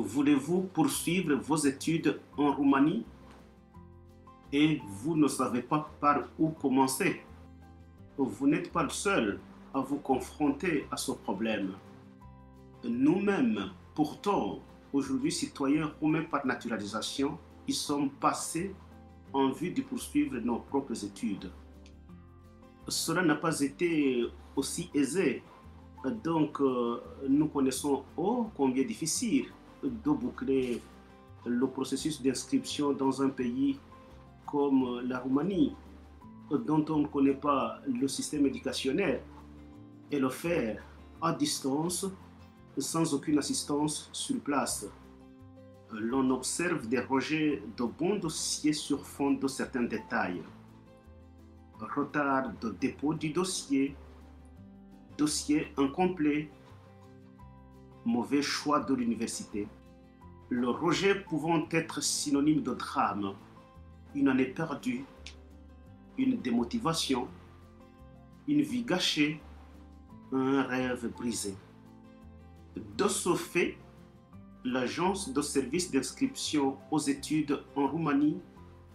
Voulez-vous poursuivre vos études en Roumanie et vous ne savez pas par où commencer? Vous n'êtes pas le seul à vous confronter à ce problème. Nous-mêmes, pourtant, aujourd'hui citoyens roumains par naturalisation, y sommes passés en vue de poursuivre nos propres études. Cela n'a pas été aussi aisé, donc nous connaissons combien difficile de boucler le processus d'inscription dans un pays comme la Roumanie, dont on ne connaît pas le système éducationnel, et le faire à distance, sans aucune assistance sur place. L'on observe des rejets de bons dossiers sur fond de certains détails. Retard de dépôt du dossier, dossier incomplet, mauvais choix de l'université. Le rejet pouvant être synonyme de drame, une année perdue, une démotivation, une vie gâchée, un rêve brisé. De ce fait, l'agence de service d'inscription aux études en Roumanie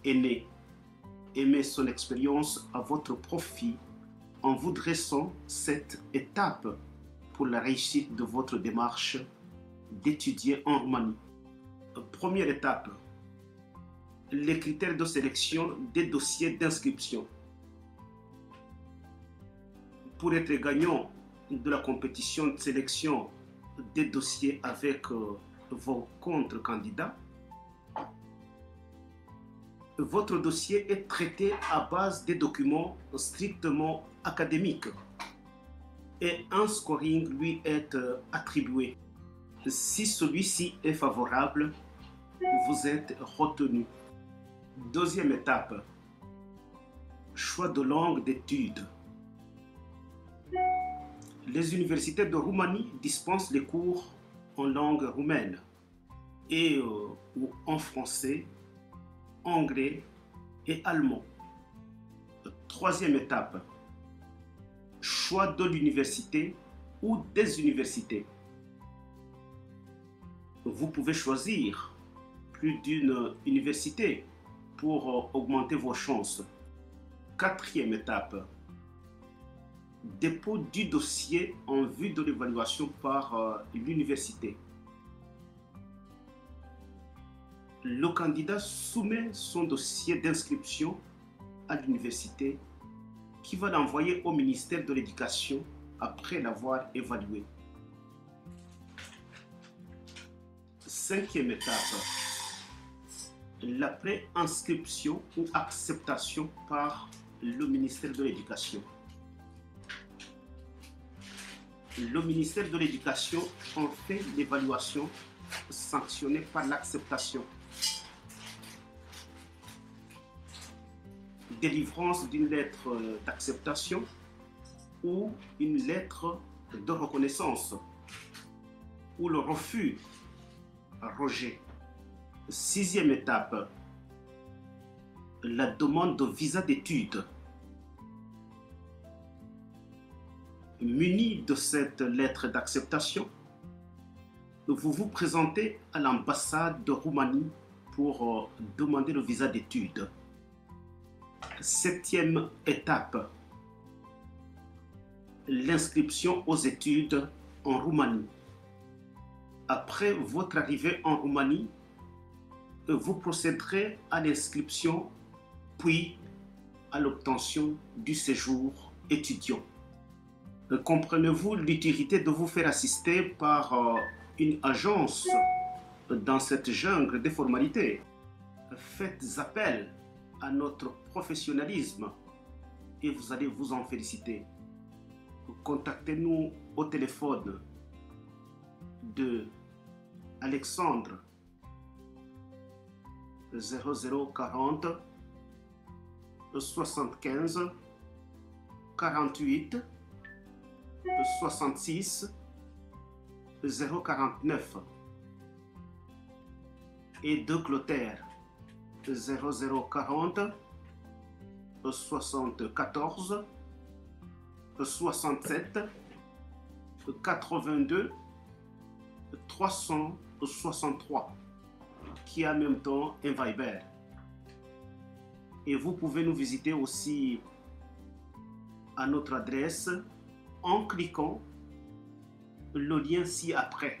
est née et met son expérience à votre profit en vous dressant cette étape pour la réussite de votre démarche d'étudier en Roumanie. Première étape, les critères de sélection des dossiers d'inscription. Pour être gagnant de la compétition de sélection des dossiers avec vos contre-candidats, votre dossier est traité à base des documents strictement académiques et un scoring lui est attribué. Si celui-ci est favorable, vous êtes retenu. Deuxième étape, choix de langue d'études. Les universités de Roumanie dispensent les cours en langue roumaine et ou en français, anglais et allemand. Troisième étape, choix de l'université ou des universités. Vous pouvez choisir plus d'une université pour augmenter vos chances. Quatrième étape, dépôt du dossier en vue de l'évaluation par l'université. Le candidat soumet son dossier d'inscription à l'université qui va l'envoyer au ministère de l'Éducation après l'avoir évalué. Cinquième étape, la pré-inscription ou acceptation par le ministère de l'Éducation. Le ministère de l'Éducation en fait l'évaluation sanctionnée par l'acceptation. Délivrance d'une lettre d'acceptation ou une lettre de reconnaissance ou le refus, rejet. Sixième étape, la demande de visa d'études. Muni de cette lettre d'acceptation, vous vous présentez à l'ambassade de Roumanie pour demander le visa d'études. Septième étape, l'inscription aux études en Roumanie. Après votre arrivée en Roumanie, vous procéderez à l'inscription puis à l'obtention du séjour étudiant. Comprenez-vous l'utilité de vous faire assister par une agence dans cette jungle des formalités? Faites appel à notre professionnalisme et vous allez vous en féliciter. Contactez-nous au téléphone de Alexandre 0040 75 48 66 049 et de Clotaire 0040 74 67 82 300 63 qui est en même temps un Viber. Et vous pouvez nous visiter aussi à notre adresse en cliquant le lien ci-après.